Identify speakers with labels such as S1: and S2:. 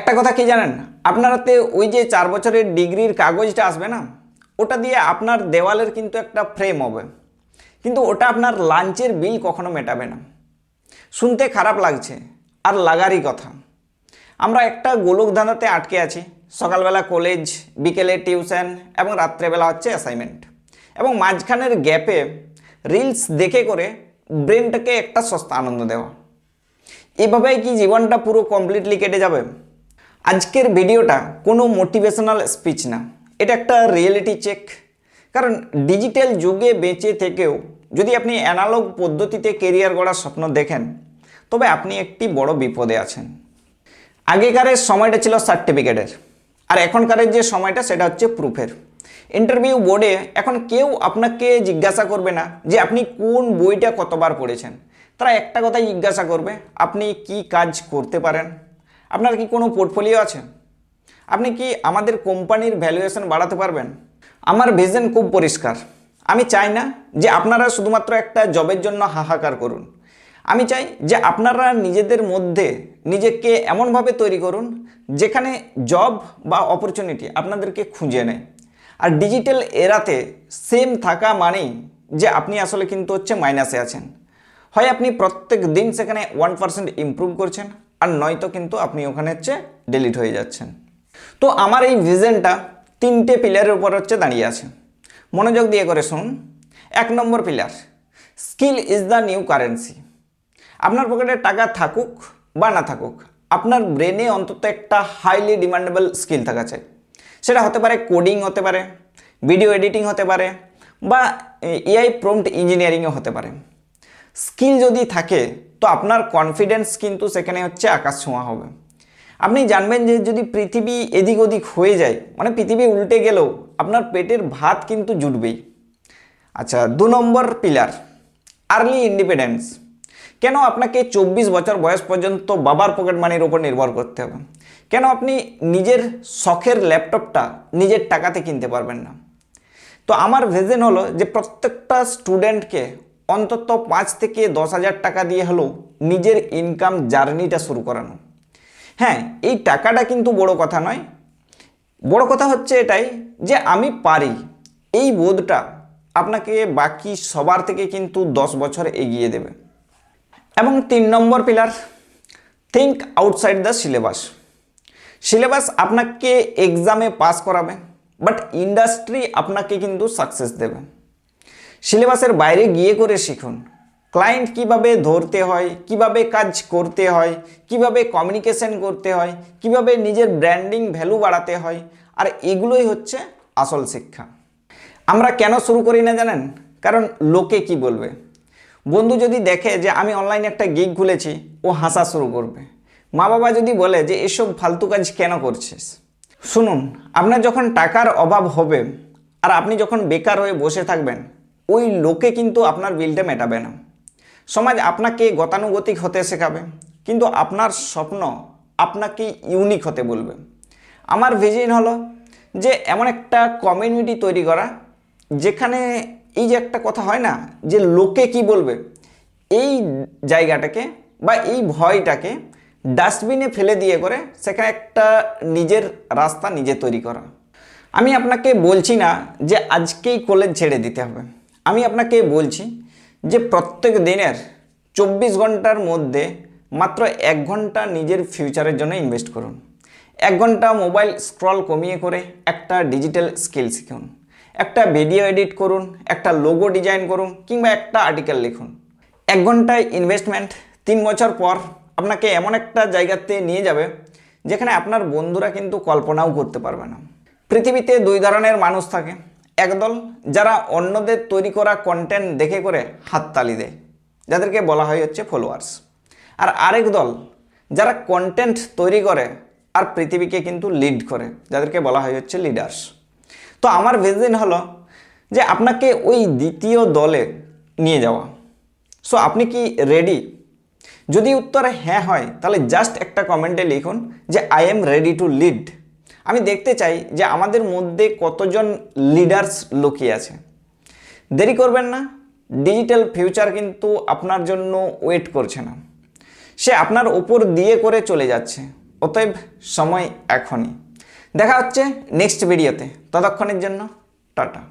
S1: একটা কথা কি জানেন, আপনারাতে ওই যে 4 বছরের ডিগ্রির কাগজটা আসবে না, ওটা দিয়ে আপনার দেওয়ালের কিন্তু একটা ফ্রেম হবে, কিন্তু ওটা আপনার লাঞ্চের বিল কখনো মেটাবে না। শুনতে খারাপ লাগছে, আর লাগারই কথা। আমরা একটা গোলক ধাঁধাতে আটকে আছি। সকালবেলা কলেজ, বিকেলে টিউশন এবং রাত্রেবেলা হচ্ছে অ্যাসাইনমেন্ট, এবং মাঝখানের গ্যাপে রিলস দেখে করে ব্রেনটাকে একটা সস্তা আনন্দ দেওয়া। এভাবেই কি জীবনটা পুরো কমপ্লিটলি কেটে যাবে? আজকের ভিডিওটা কোনো মোটিভেশনাল স্পিচ না, এটা একটা রিয়েলিটি চেক। কারণ ডিজিটাল যুগে বেঁচে থেকেও যদি আপনি অ্যানালগ পদ্ধতিতে কেরিয়ার গড়ার স্বপ্ন দেখেন, তবে আপনি একটি বড় বিপদে আছেন। আগেকারের সময়টা ছিল সার্টিফিকেটের, আর এখনকারের যে সময়টা সেটা হচ্ছে প্রুফের। ইন্টারভিউ বোর্ডে এখন কেউ আপনাকে জিজ্ঞাসা করবে না যে আপনি কোন বইটা কতবার পড়েছেন। তারা একটা কথাই জিজ্ঞাসা করবে, আপনি কি কাজ করতে পারেন, আপনার কি কোনো পোর্টফোলিও আছে, আপনি কি আমাদের কোম্পানির ভ্যালুয়েশন বাড়াতে পারবেন। আমার ভিশন খুব পরিষ্কার। আমি চাই না যে আপনারা শুধুমাত্র একটা জবের জন্য হাহাকার করুন। আমি চাই যে আপনারা নিজেদের মধ্যে নিজেকে এমনভাবে তৈরি করুন যেখানে জব বা অপরচুনিটি আপনাদেরকে খুঁজে নেয়। আর ডিজিটাল এরাতে সেম থাকা মানেই যে আপনি আসলে কিন্তু হচ্ছে মাইনাসে আছেন। হয় আপনি প্রত্যেক দিন সেখানে 1% ইমপ্রুভ করছেন, আর নয়তো কিন্তু আপনি ওখানে হচ্ছে ডিলিট হয়ে যাচ্ছেন। তো আমার এই ভিশনটা 3টে পিলারের উপর হচ্ছে দাঁড়িয়ে আছে। মনোযোগ দিয়ে করে শুনুন। 1 নম্বর pillar, skill is the new currency. আপনার পকেটে টাকা থাকুক বা না থাকুক, আপনার ব্রেনে অন্তত একটা হাইলি ডিমান্ডেবল স্কিল থাকা চাই। সেটা হতে পারে কোডিং, হতে পারে ভিডিও এডিটিং, হতে পারে বা এআই প্রম্পট ইঞ্জিনিয়ারিংও হতে পারে। স্কিল যদি থাকে তো আপনার কনফিডেন্স কিন্তু সেখানে হচ্ছে আকাশ ছোঁয়া হবে। আপনি জানবেন যে যদি পৃথিবী এদিক ওদিক হয়ে যায়, মানে পৃথিবী উল্টে গেলেও আপনার পেটের ভাত কিন্তু জুটবেই। আচ্ছা, 2 নম্বর পিলার, আর্লি ইন্ডিপেন্ডেন্স। কেন আপনাকে 24 বছর বয়স পর্যন্ত বাবার পকেট মানির ওপর নির্ভর করতে হবে? কেন আপনি নিজের শখের ল্যাপটপটা নিজের টাকাতে কিনতে পারবেন না? তো আমার ভিশন হলো যে প্রত্যেকটা স্টুডেন্টকে অন্তত 5 থেকে 10,000 টাকা দিয়ে হলেও নিজের ইনকাম জার্নিটা শুরু করানো। হ্যাঁ, এই টাকাটা কিন্তু বড় কথা নয়, বড় কথা হচ্ছে এটাই যে আমি পারি। এই বোধটা আপনাকে বাকি সবার থেকে কিন্তু 10 বছর এগিয়ে দেবে। এবং 3 নম্বর pillar, think outside the syllabus. Syllabus আপনাকে এক্সামে পাস করাবে, বাট ইন্ডাস্ট্রি আপনাকে কিন্তু সাকসেস দেবে। সিলেবাসের বাইরে গিয়ে করে শিখুন। ক্লায়েন্ট কিভাবে ধরতে হয়, কিভাবে কাজ করতে হয়, কিভাবে কমিউনিকেশন করতে হয়, কিভাবে নিজের ব্র্যান্ডিং ভ্যালু বাড়াতে হয়, আর এগুলোই হচ্ছে আসল শিক্ষা। আমরা কেন শুরু করি না জানেন? কারণ লোকে কি বলবে। বন্ধু যদি দেখে যে আমি অনলাইনে একটা গিগ খুলেছি, ও হাসা শুরু করবে। মা বাবা যদি বলে যে এসব ফালতু কাজ কেন করছিস। শুনুন, আপনার যখন টাকার অভাব হবে আর আপনি যখন বেকার হয়ে বসে থাকবেন, ওই লোকে কিন্তু আপনার বিলটা মেটাবে না। সমাজ আপনাকে গতানুগতিক হতে শেখাবে, কিন্তু আপনার স্বপ্ন আপনাকে ইউনিক হতে বলবে। আমার ভিশন হলো যে এমন একটা কমিউনিটি তৈরি করা যেখানে এই যে একটা কথা হয় না যে লোকে কি বলবে, এই জায়গাটাকে বা এই ভয়টাকে ডাস্টবিনে ফেলে দিয়ে করে সেখানে একটা নিজের রাস্তা নিজে তৈরি করা। আমি আপনাকে বলছি না যে আজকেই কলেজ ছেড়ে দিতে হবে। আমি আপনাকে বলছি যে প্রত্যেক দিনের 24 ঘন্টার মধ্যে মাত্র 1 ঘন্টা নিজের ফিউচারের জন্য ইনভেস্ট করুন। 1 ঘন্টা মোবাইল স্ক্রল কমিয়ে করে একটা ডিজিটাল স্কিল শিখুন, একটা ভিডিও এডিট করুন, একটা লোগো ডিজাইন করুন, কিংবা একটা আর্টিকেল লিখুন। 1 ঘন্টায় ইনভেস্টমেন্ট 3 বছর পর আপনাকে এমন একটা জায়গাতে নিয়ে যাবে যেখানে আপনার বন্ধুরা কিন্তু কল্পনাও করতে পারবে না। পৃথিবীতে 2 ধরনের মানুষ থাকে। একদল যারা অন্যদের তৈরি করা কন্টেন্ট দেখে করে হাততালি দেয়, যাদেরকে বলা হয় হচ্ছে ফলোয়ার্স। আর আরেক দল যারা কন্টেন্ট তৈরি করে আর পৃথিবীকে কিন্তু লিড করে, যাদেরকে বলা হয় হচ্ছে লিডার্স। তো আমার ভিশন হলো যে আপনাকে ওই দ্বিতীয় দলে নিয়ে যাওয়া। সো আপনি কি রেডি? যদি উত্তরে হ্যাঁ হয়, তাহলে জাস্ট একটা কমেন্টে লিখুন যে I am ready to lead. আমি দেখতে চাই যে আমাদের মধ্যে কতজন লিডার্স লুকিয়ে আছে। দেরি করবেন না, ডিজিটাল ফিউচার কিন্তু আপনার জন্য ওয়েট করছে না, সে আপনার উপর দিয়ে করে চলে যাচ্ছে। অতএব সময় এখনই। দেখা হচ্ছে নেক্সট ভিডিওতে, ততক্ষণের জন্য টাটা।